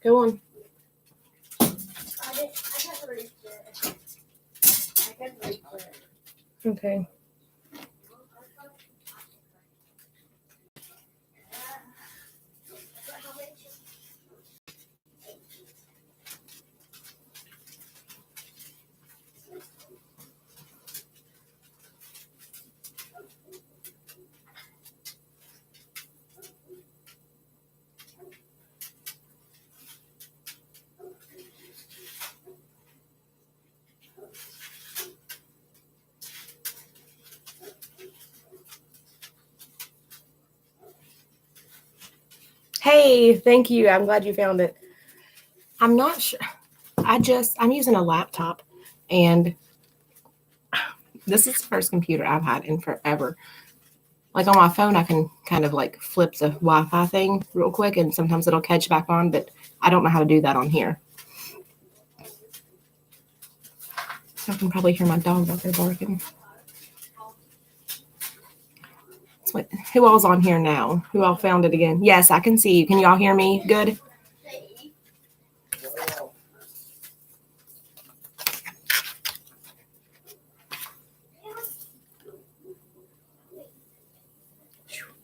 Go on. I can't reach it. I can't reach it. Okay. Hey, thank you. I'm glad you found it. I'm not sure. I'm using a laptop, and this is the first computer I've had in forever. Like on my phone, I can kind of like flip the Wi-Fi thing real quick, and sometimes it'll catch back on, but I don't know how to do that on here. I can probably hear my dog out there barking. Who all's on here now? Who all found it again? Yes, I can see you. Can y'all hear me? Good?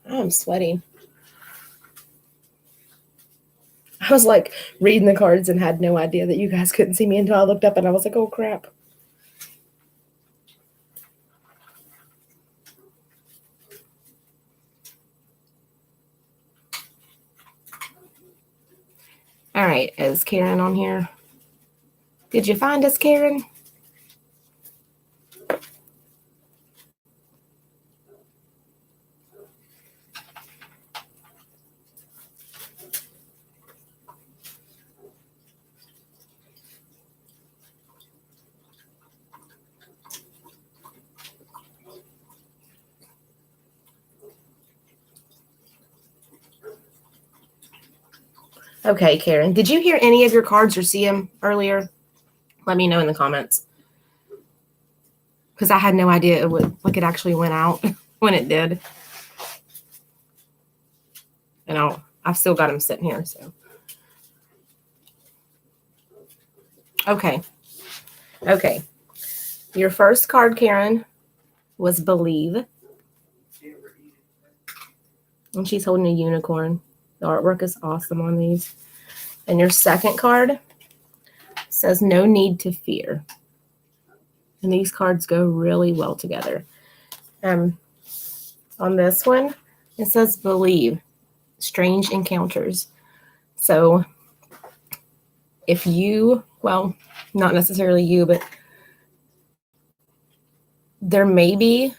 I'm sweaty. I was like reading the cards and had no idea that you guys couldn't see me until I looked up and I was like, oh crap. All right, is Karen on here? Did you find us, Karen? Okay, Karen, did you hear any of your cards or see them earlier? Let me know in the comments. Because I had no idea it actually went out when it did. And I've still got them sitting here, so. Okay. Okay. Your first card, Karen, was Believe. And she's holding a unicorn. The artwork is awesome on these. And your second card says No Need to Fear. And these cards go really well together. On this one, it says Believe. Strange Encounters. So if you, well, not necessarily you, but there may be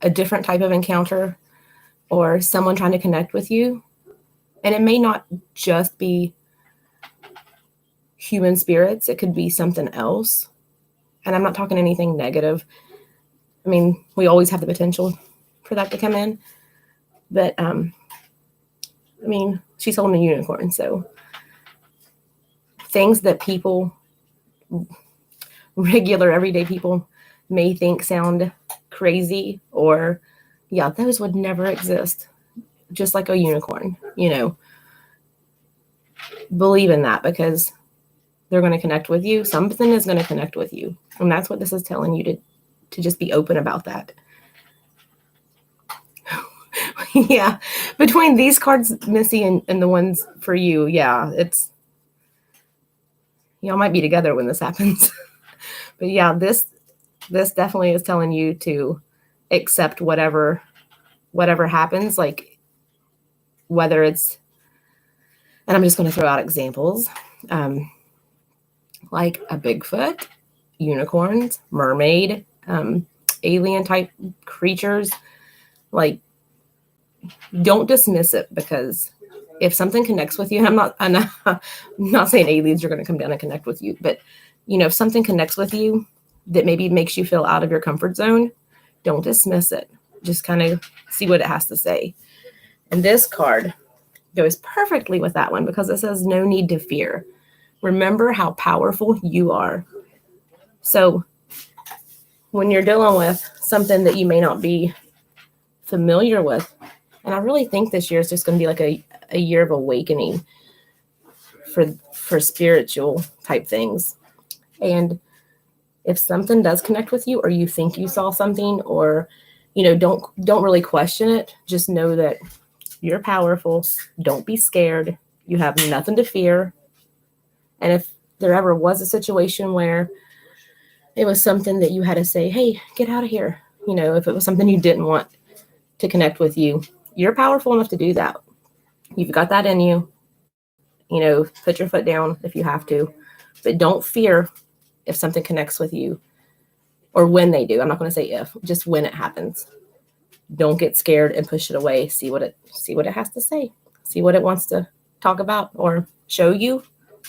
a different type of encounter or someone trying to connect with you. And it may not just be human spirits. It could be something else. And I'm not talking anything negative. I mean, we always have the potential for that to come in. But, I mean, she's holding a unicorn. So things that people, regular everyday people, may think sound crazy or, yeah, those would never exist. Just like a unicorn, you know. Believe in that because they're going to connect with you. Something is going to connect with you. And that's what this is telling you to just be open about that. Yeah. Between these cards, Missy, and the ones for you, yeah, it's, y'all might be together when this happens. But yeah, this definitely is telling you to accept whatever happens, like whether it's, and I'm just going to throw out examples, like a Bigfoot, unicorns, mermaid, alien type creatures. Like, don't dismiss it, because if something connects with you, and I'm not saying aliens are going to come down and connect with you, but you know, if something connects with you that maybe makes you feel out of your comfort zone, don't dismiss it. Just kind of see what it has to say. And this card goes perfectly with that one because it says no need to fear. Remember how powerful you are. So when you're dealing with something that you may not be familiar with, and I really think this year is just going to be like a year of awakening. for spiritual type things. And if something does connect with you, or you think you saw something, or don't really question it. Just know that you're powerful. Don't be scared. You have nothing to fear. And if there ever was a situation where it was something that you had to say, hey, get out of here, if it was something you didn't want to connect with you, you're powerful enough to do that. You've got that in you. Put your foot down if you have to, but don't fear if something connects with you, or when they do. I'm not going to say if, just when it happens. Don't get scared and push it away. See what it has to say. See what it wants to talk about or show you.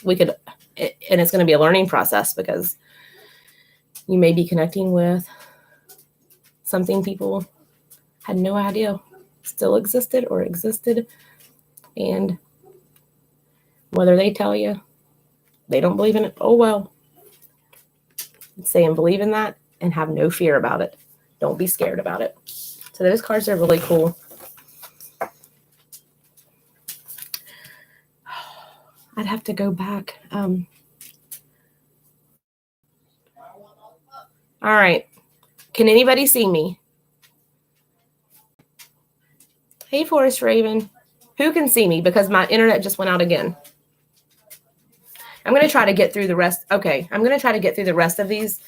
And it's going to be a learning process, because you may be connecting with something people had no idea still existed or existed. And whether they tell you they don't believe in it, oh well. Say and believe in that and have no fear about it. Don't be scared about it. So those cards are really cool. I'd have to go back. All right. Can anybody see me? Hey, Forest Raven. Who can see me? Because my internet just went out again. I'm going to try to get through the rest. Okay. I'm going to try to get through the rest of these.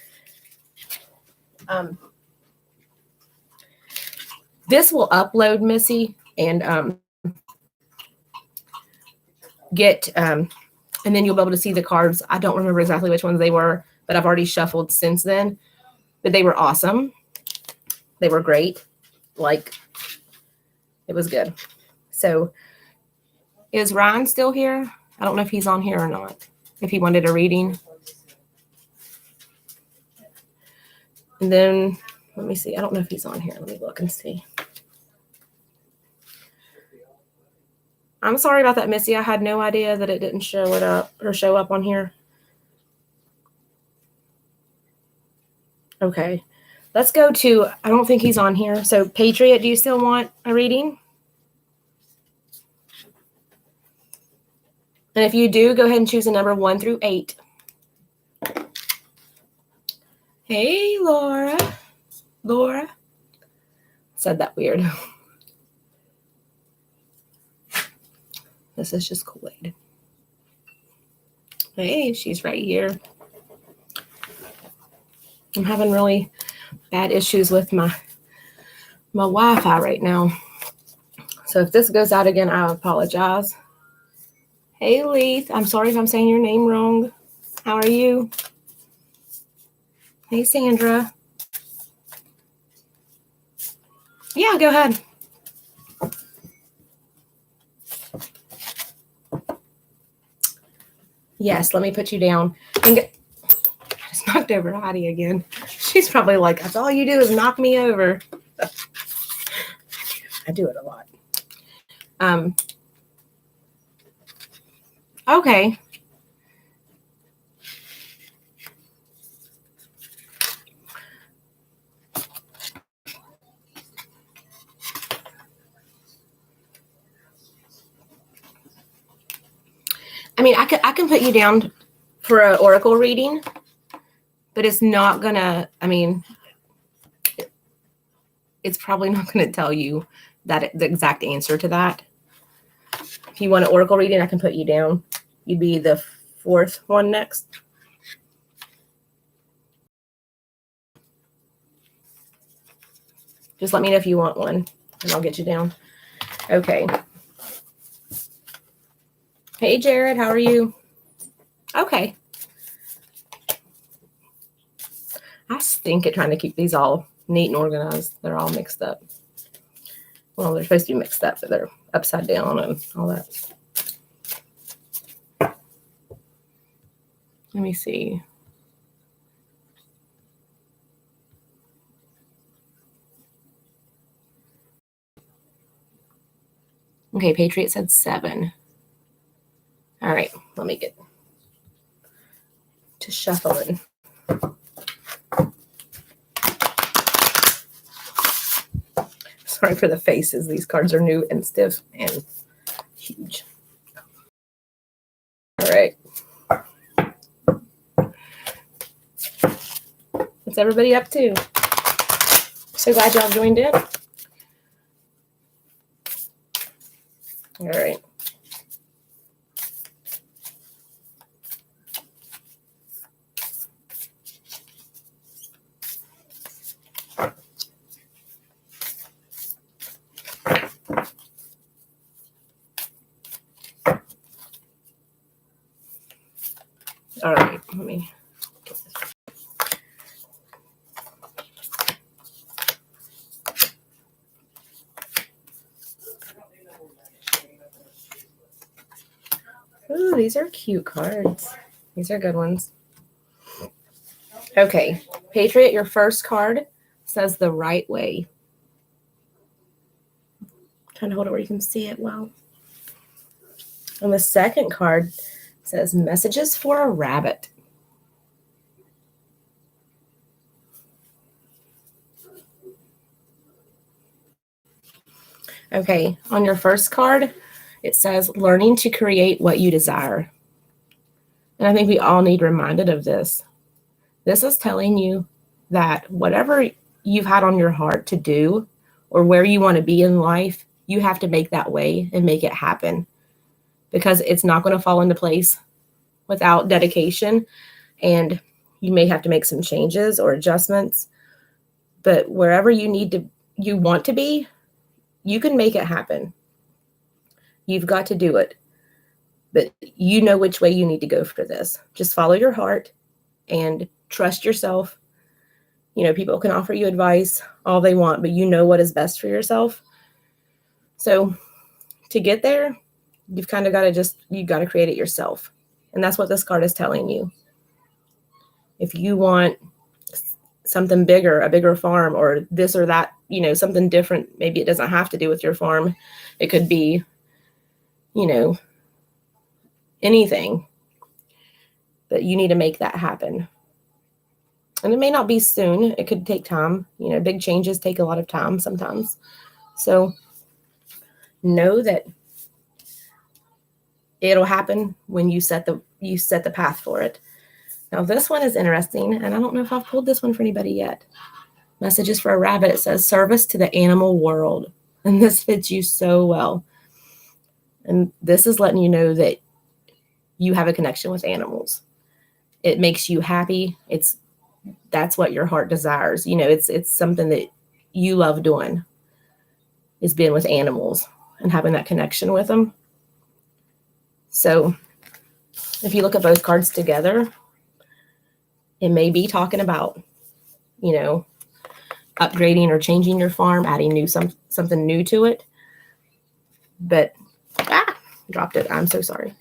This will upload, Missy, and and then you'll be able to see the cards. I don't remember exactly which ones they were, but I've already shuffled since then. But they were awesome. They were great. Like, it was good. So, is Ryan still here? I don't know if he's on here or not. If he wanted a reading. And then, let me see. I don't know if he's on here. Let me look and see. I'm sorry about that, Missy. I had no idea that it didn't show up on here. Okay. Let's go to, I don't think he's on here. So, Patriot, do you still want a reading? And if you do, go ahead and choose a number 1 through 8. Hey, Laura. Laura. Said that weird. This is just Kool-Aid. Hey, she's right here. I'm having really bad issues with my Wi-Fi right now. So if this goes out again, I apologize. Hey, Leith. I'm sorry if I'm saying your name wrong. How are you? Hey, Sandra. Yeah, go ahead. Yes, let me put you down. I just knocked over Heidi again. She's probably like, that's all you do is knock me over. I do it a lot. Okay. I mean, I can put you down for an oracle reading, but it's not gonna, I mean, it's probably not gonna tell you the exact answer to that. If you want an oracle reading, I can put you down. You'd be the 4th one next. Just let me know if you want one, and I'll get you down. Okay. Hey, Jared, how are you? Okay. I stink at trying to keep these all neat and organized. They're all mixed up. Well, they're supposed to be mixed up, but they're upside down and all that. Let me see. Okay, Patriot said 7. All right, let me get to shuffling. Sorry for the faces. These cards are new and stiff and huge. All everybody up to? So glad y'all joined in. All right. All right, let me get this. Ooh, these are cute cards. These are good ones. Okay, Patriot, your first card says the right way. I'm trying to hold it where you can see it well. And the second card says messages for a rabbit. Okay, on your first card, it says learning to create what you desire. And I think we all need reminded of this. This is telling you that whatever you've had on your heart to do or where you want to be in life, you have to make that way and make it happen, because it's not going to fall into place without dedication, and you may have to make some changes or adjustments. But wherever you want to be, you can make it happen. You've got to do it. But you know which way you need to go for this. Just follow your heart and trust yourself. You know, people can offer you advice all they want, but you know what is best for yourself. So to get there, you've kind of got to create it yourself. And that's what this card is telling you. If you want something bigger, a bigger farm, or this or that, you know, something different, maybe it doesn't have to do with your farm. It could be, you know, anything. But you need to make that happen. And it may not be soon. It could take time. You know, big changes take a lot of time sometimes. So know that it'll happen when you set the path for it. Now this one is interesting, and I don't know if I've pulled this one for anybody yet. Messages for a rabbit. It says service to the animal world. And this fits you so well. And this is letting you know that you have a connection with animals. It makes you happy. That's what your heart desires. You know, it's something that you love doing, is being with animals and having that connection with them. So if you look at both cards together, it may be talking about, you know, upgrading or changing your farm, adding something new to it. But dropped it. I'm so sorry.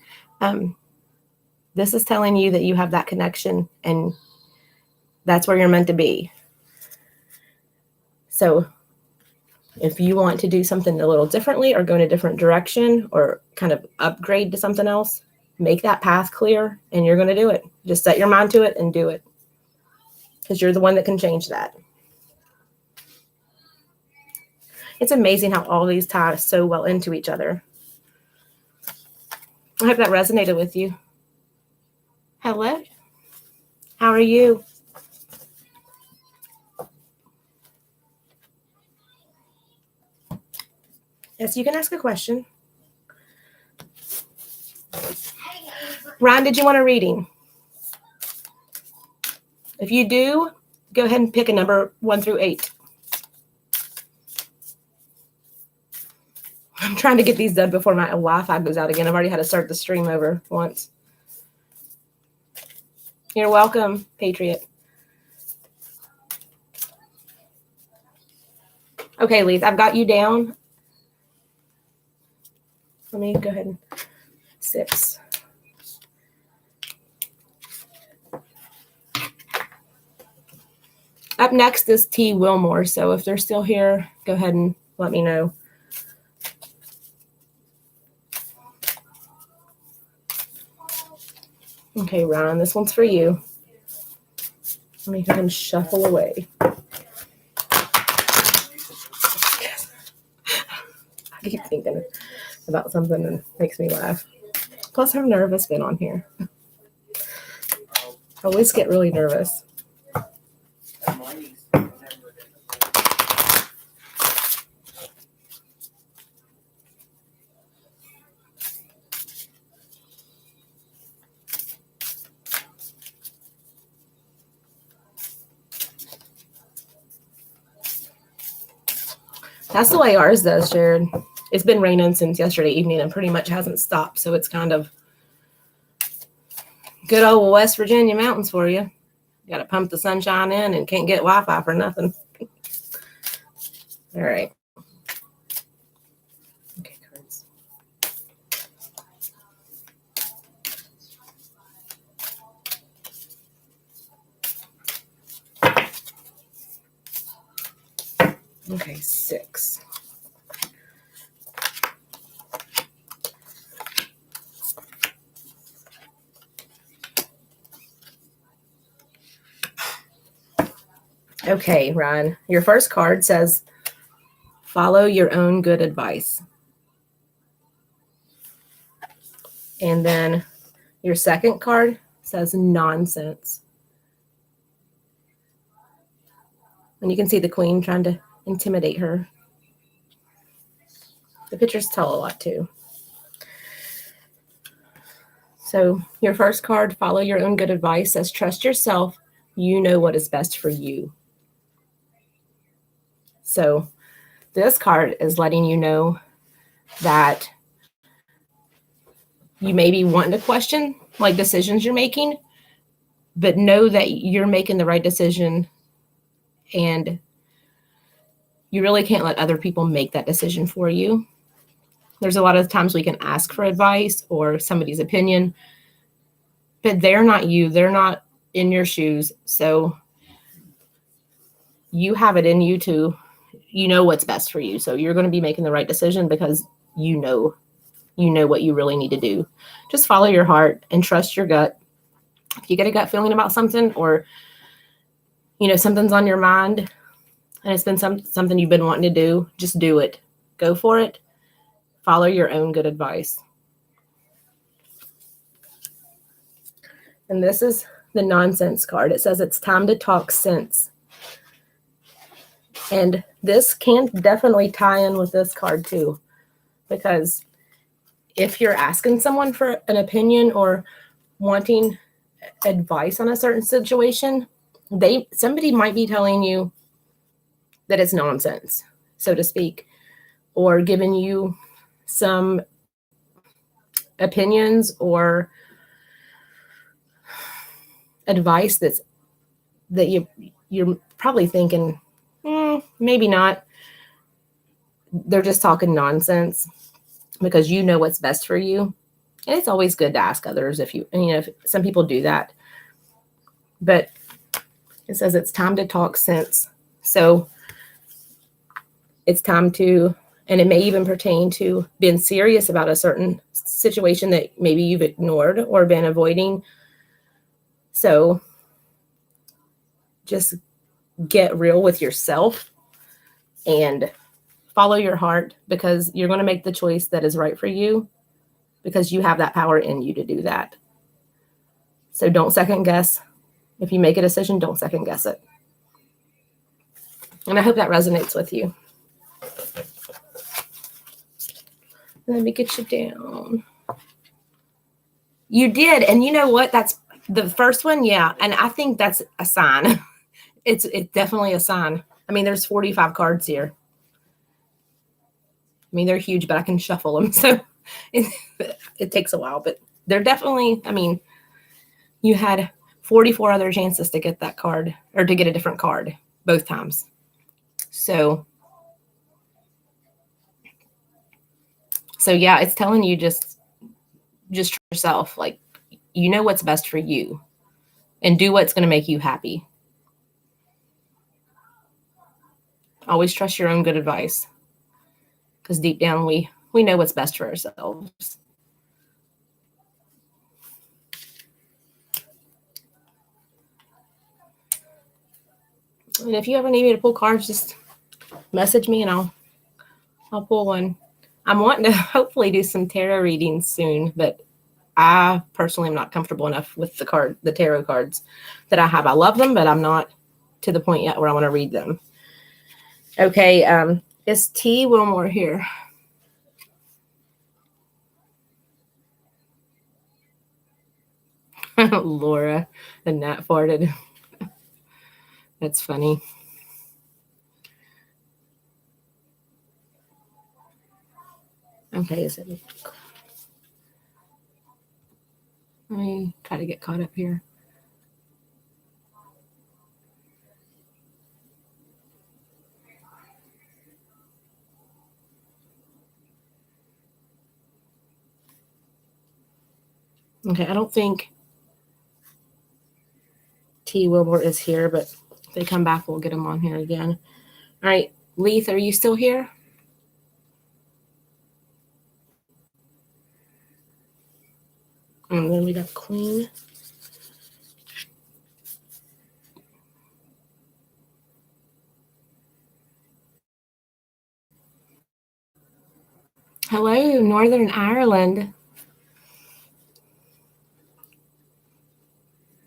This is telling you that you have that connection, and that's where you're meant to be. So if you want to do something a little differently or go in a different direction or kind of upgrade to something else, make that path clear, and you're going to do it. Just set your mind to it and do it, because you're the one that can change that. It's amazing how all these tie so well into each other. I hope that resonated with you. Hello. How are you? Yes, you can ask a question. Ryan, did you want a reading? If you do, go ahead and pick a number 1 through 8. I'm trying to get these done before my Wi-Fi goes out again. I've already had to start the stream over once. You're welcome, Patriot. Okay, Leith, I've got you down. Let me go ahead and 6. Up next is T. Wilmore. So if they're still here, go ahead and let me know. Okay, Ryan, this one's for you. Let me go ahead and shuffle away. I keep thinking about something and it makes me laugh. Plus, I'm nervous being on here. I always get really nervous. That's the way ours does, Jared. It's been raining since yesterday evening and pretty much hasn't stopped. So it's kind of good old West Virginia mountains for you. Got to pump the sunshine in and can't get Wi-Fi for nothing. All right. Okay, cards. Okay, 6. Okay, Ryan, your first card says, follow your own good advice. And then your second card says nonsense. And you can see the queen trying to intimidate her. The pictures tell a lot too. So your first card, follow your own good advice, says trust yourself. You know what is best for you. So this card is letting you know that you may be wanting to question like decisions you're making, but know that you're making the right decision and you really can't let other people make that decision for you. There's a lot of times we can ask for advice or somebody's opinion, but they're not you. They're not in your shoes. So you have it in you to, you know what's best for you. So you're going to be making the right decision because you know what you really need to do. Just follow your heart and trust your gut. If you get a gut feeling about something or, something's on your mind and it's been something you've been wanting to do, just do it. Go for it. Follow your own good advice. And this is the nonsense card. It says it's time to talk sense. And this can definitely tie in with this card too, because if you're asking someone for an opinion or wanting advice on a certain situation, somebody might be telling you that it's nonsense, so to speak, or giving you some opinions or advice that you're probably thinking, maybe not. They're just talking nonsense because you know what's best for you. And it's always good to ask others if some people do that. But it says it's time to talk sense. So it's time to, and it may even pertain to being serious about a certain situation that maybe you've ignored or been avoiding. So just get real with yourself and follow your heart, because you're going to make the choice that is right for you because you have that power in you to do that. So don't second guess. If you make a decision, don't second guess it. And I hope that resonates with you. Let me get you down. You did. And you know what? That's the first one. Yeah. And I think that's a sign. It's definitely a sign. I mean, there's 45 cards here. I mean, they're huge, but I can shuffle them. So it takes a while, but they're definitely, you had 44 other chances to get that card or to get a different card both times. So yeah, it's telling you just trust yourself. Like, you know what's best for you and do what's going to make you happy. Always trust your own good advice, because deep down we know what's best for ourselves. And if you ever need me to pull cards, just message me and I'll pull one. I'm wanting to hopefully do some tarot readings soon, but I personally am not comfortable enough with the tarot cards that I have. I love them, but I'm not to the point yet where I want to read them. Okay, is T. Wilmore here? Laura and Nat farted. That's funny. Okay, is it? Let me try to get caught up here. Okay, I don't think T. Wilmore is here, but if they come back, we'll get them on here again. All right, Leith, are you still here? And then we got Queen. Hello, Northern Ireland.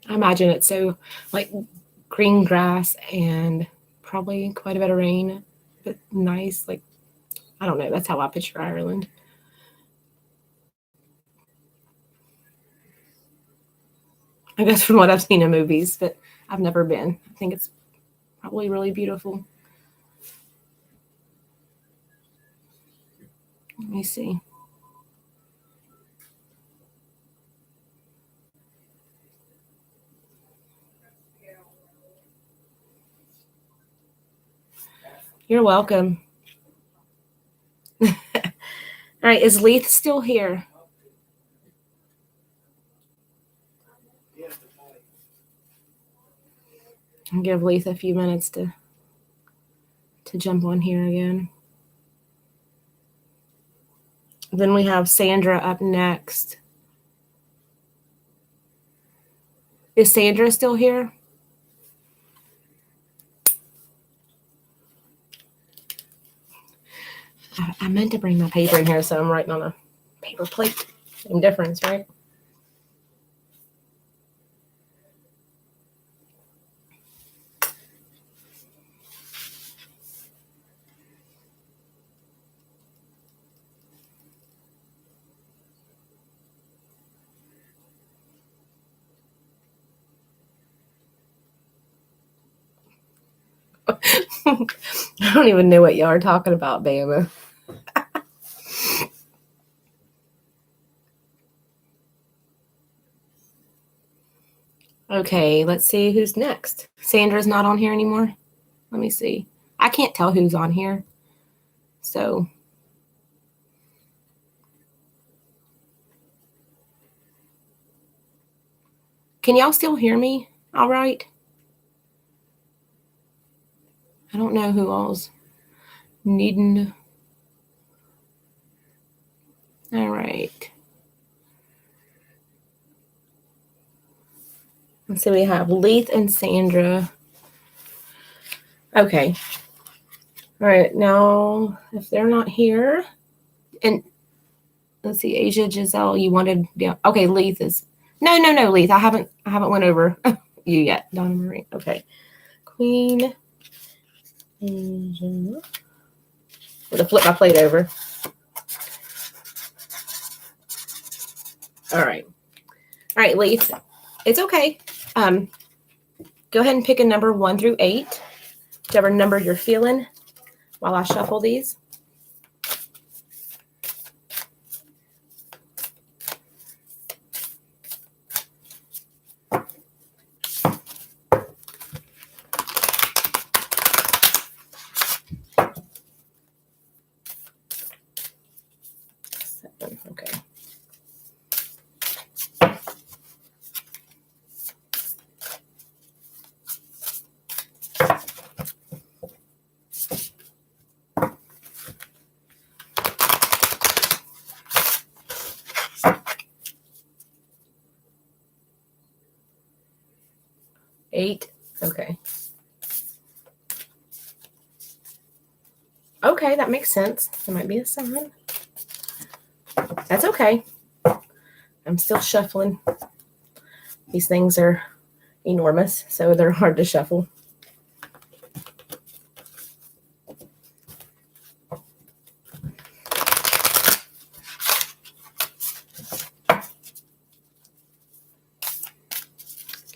I imagine it's so like green grass and probably quite a bit of rain, but nice. Like, I don't know. That's how I picture Ireland. I guess from what I've seen in movies, but I've never been. I think it's probably really beautiful. Let me see. You're welcome. All right, is Leith still here? I'll give Leith a few minutes to jump on here again. Then we have Sandra up next. Is Sandra still here? I meant to bring my paper in here, so I'm writing on a paper plate. Same difference, right? I don't even know what y'all are talking about, Bama. Okay, let's see who's next. Sandra's not on here anymore. Let me see. I can't tell who's on here. So, can y'all still hear me? All right. I don't know who all's needing. All right. Let's see, we have Leith and Sandra. Okay. All right, now if they're not here, and let's see, Asia, Giselle, you wanted, yeah. Okay, Leith is, no, Leith, I haven't went over you yet, Donna Marie. Okay. Queen. Asia. I'm gonna flip my plate over. All right, Leith, it's okay. Go ahead and pick a number 1 through 8, whichever number you're feeling, while I shuffle these. Okay. Eight. Okay. Okay, that makes sense. There might be a sign. That's okay. I'm still shuffling. These things are enormous, so they're hard to shuffle.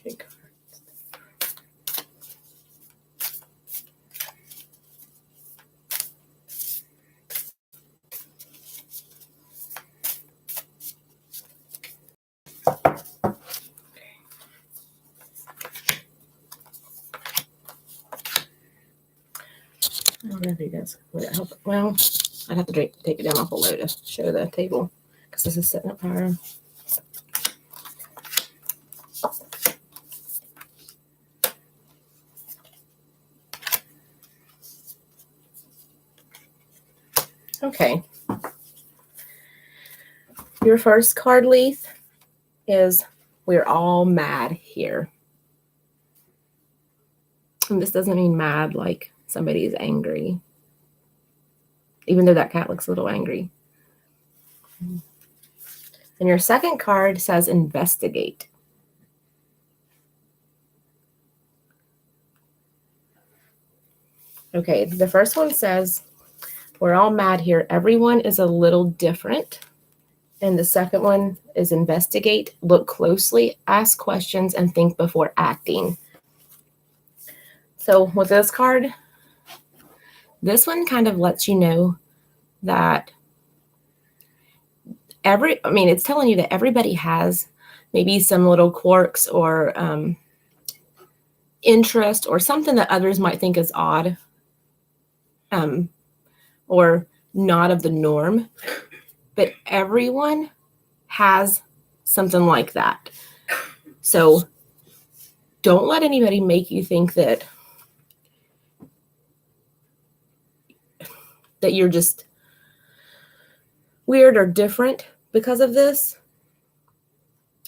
Big cards. I don't know if he does. Would it help? Well, I'd have to take it down off below to show the table because this is sitting up higher. Okay. Your first card, Leith, is we're all mad here. And this doesn't mean mad like somebody is angry, even though that cat looks a little angry. And your second card says investigate. Okay, the first one says we're all mad here. Everyone is a little different. And the second one is investigate, look closely, ask questions, and think before acting. So with this card, this one kind of lets you know that it's telling you that everybody has maybe some little quirks or interest or something that others might think is odd or not of the norm. But everyone has something like that. So don't let anybody make you think that you're just weird or different because of this.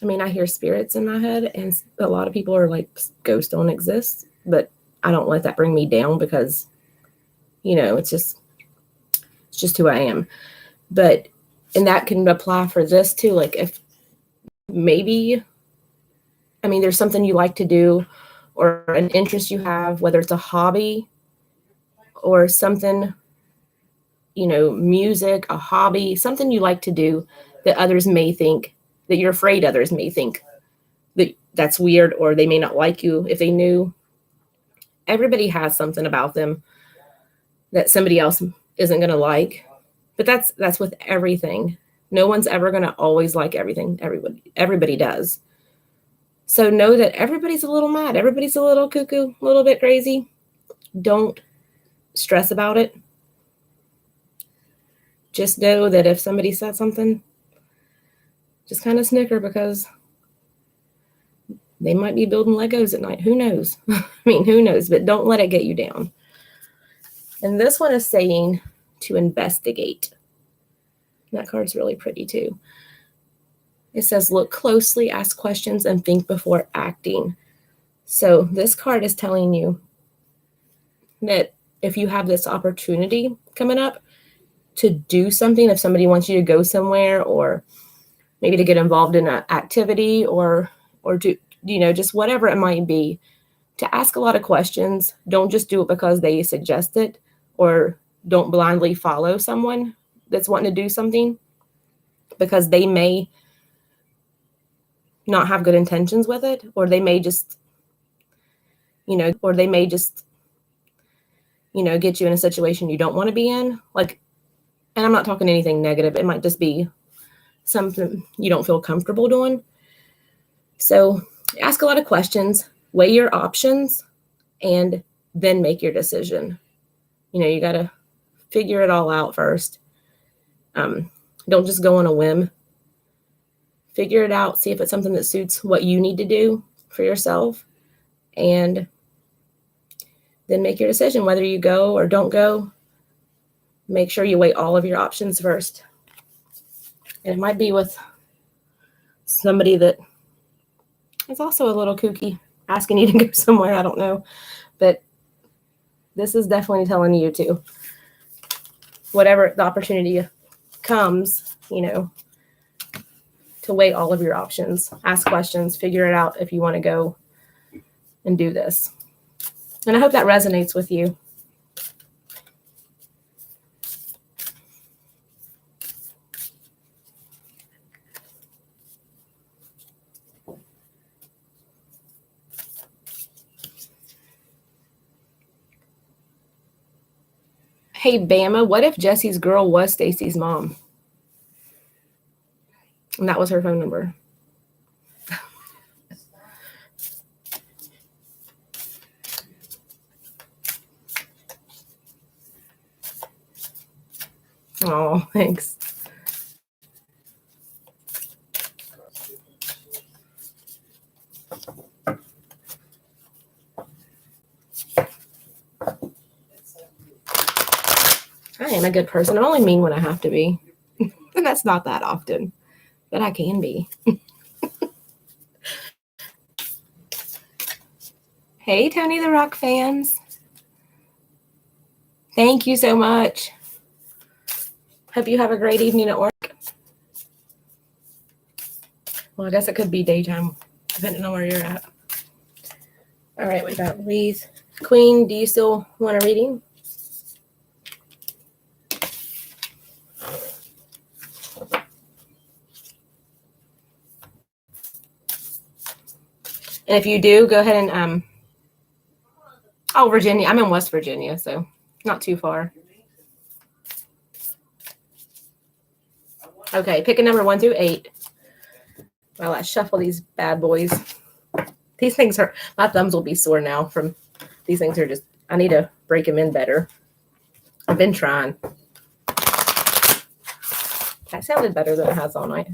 I mean, I hear spirits in my head, and a lot of people are like, ghosts don't exist, but I don't let that bring me down because, it's just who I am. But, and that can apply for this too. Like if maybe, there's something you like to do or an interest you have, whether it's a hobby or something, music, a hobby, something you like to do that others may think, that you're afraid others may think that that's weird or they may not like you if they knew. Everybody has something about them that somebody else isn't going to like. But that's with everything. No one's ever going to always like everything. Everybody does. So know that everybody's a little mad. Everybody's a little cuckoo, a little bit crazy. Don't stress about it. Just know that if somebody said something, just kind of snicker because they might be building Legos at night. Who knows? Who knows? But don't let it get you down. And this one is saying to investigate. That card's really pretty too. It says, look closely, ask questions, and think before acting. So this card is telling you that if you have this opportunity coming up to do something, if somebody wants you to go somewhere or maybe to get involved in an activity or to, just whatever it might be, to ask a lot of questions. Don't just do it because they suggest it, or don't blindly follow someone that's wanting to do something because they may not have good intentions with it, or they may just, get you in a situation you don't want to be in. Like, and I'm not talking anything negative. It might just be something you don't feel comfortable doing. So ask a lot of questions, weigh your options, and then make your decision. You got to figure it all out first. Don't just go on a whim. Figure it out. See if it's something that suits what you need to do for yourself. And then make your decision whether you go or don't go. Make sure you weigh all of your options first. And it might be with somebody that is also a little kooky, asking you to go somewhere. I don't know. But this is definitely telling you to, whatever the opportunity comes, to weigh all of your options, ask questions, figure it out if you want to go and do this. And I hope that resonates with you. Hey, Bama, what if Jesse's girl was Stacy's mom? And that was her phone number. Oh, thanks. I am a good person. I'm only mean when I have to be. And that's not that often, but I can be. Hey, Tony the Rock fans. Thank you so much. Hope you have a great evening at work. Well, I guess it could be daytime, depending on where you're at. All right, we got Wreath. Queen, do you still want a reading? And if you do, go ahead and oh, Virginia. I'm in West Virginia, so not too far. Okay, pick a number 1 through 8. Well, I shuffle these bad boys. These things are, my thumbs will be sore now from, these things are just, I need to break them in better. I've been trying. That sounded better than it has all night.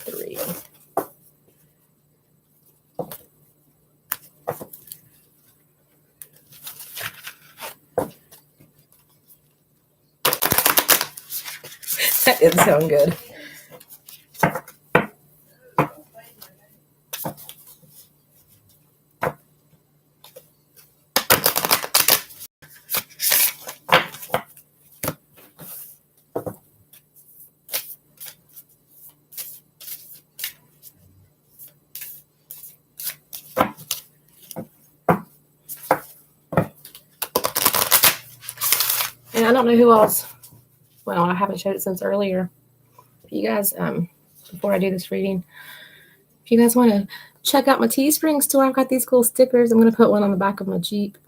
Three. That didn't sound good. And I don't know who else. Well, I haven't showed it since earlier. If you guys, before I do this reading, if you guys want to check out my Teespring store, I've got these cool stickers. I'm going to put one on the back of my Jeep.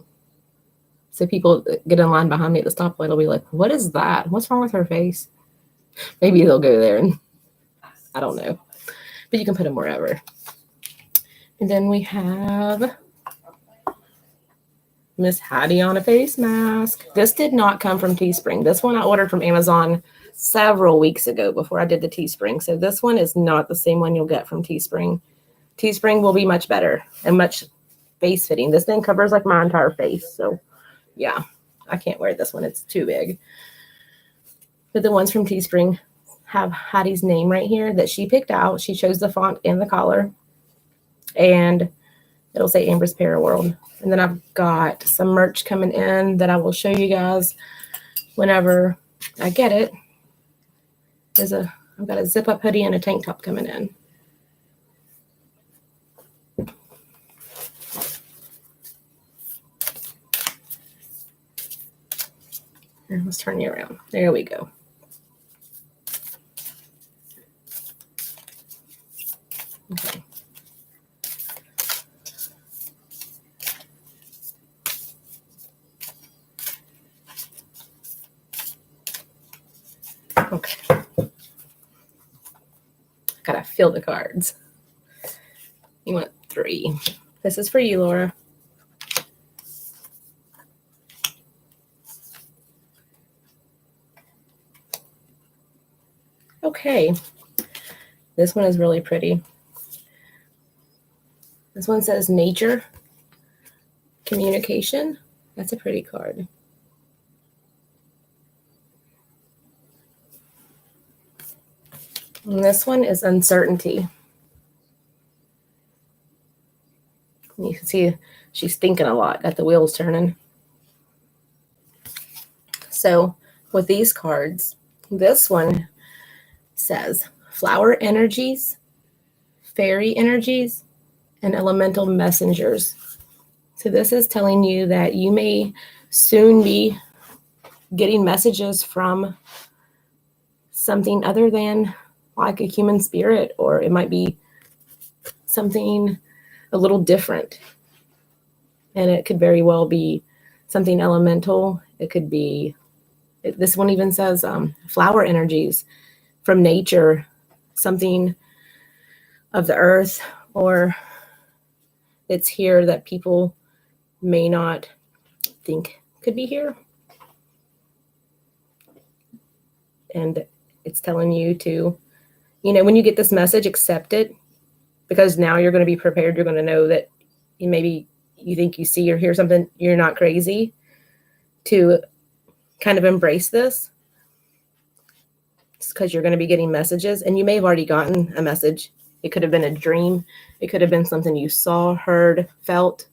So people get in line behind me at the stoplight will be like, what is that? What's wrong with her face? Maybe they'll go there and I don't know. But you can put them wherever. And then we have Miss Hattie on a face mask. This did not come from Teespring. This one I ordered from Amazon several weeks ago before I did the Teespring. So this one is not the same one you'll get from Teespring. Teespring will be much better and much face fitting. This thing covers like my entire face. So yeah, I can't wear this one. It's too big. But the ones from Teespring have Hattie's name right here that she picked out. She chose the font and the collar. And it'll say Amber's Paraworld. And then I've got some merch coming in that I will show you guys whenever I get it. I've got a zip up hoodie and a tank top coming in. Here, let's turn you around. There we go. Okay. Okay. Gotta fill the cards. You want 3. This is for you, Laura. Okay. This one is really pretty. This one says nature, communication. That's a pretty card. And this one is uncertainty. You can see she's thinking a lot, got the wheels turning. So with these cards, this one says flower energies, fairy energies, and elemental messengers. So this is telling you that you may soon be getting messages from something other than like a human spirit, or it might be something a little different. And it could very well be something elemental. It could be, this one even says flower energies from nature, something of the earth, or it's here that people may not think could be here. And it's telling you to, when you get this message, accept it, because now you're going to be prepared. You're going to know that maybe you think you see or hear something, you're not crazy, to kind of embrace this. It's because you're going to be getting messages, and you may have already gotten a message. It could have been a dream. It could have been something you saw, heard, felt.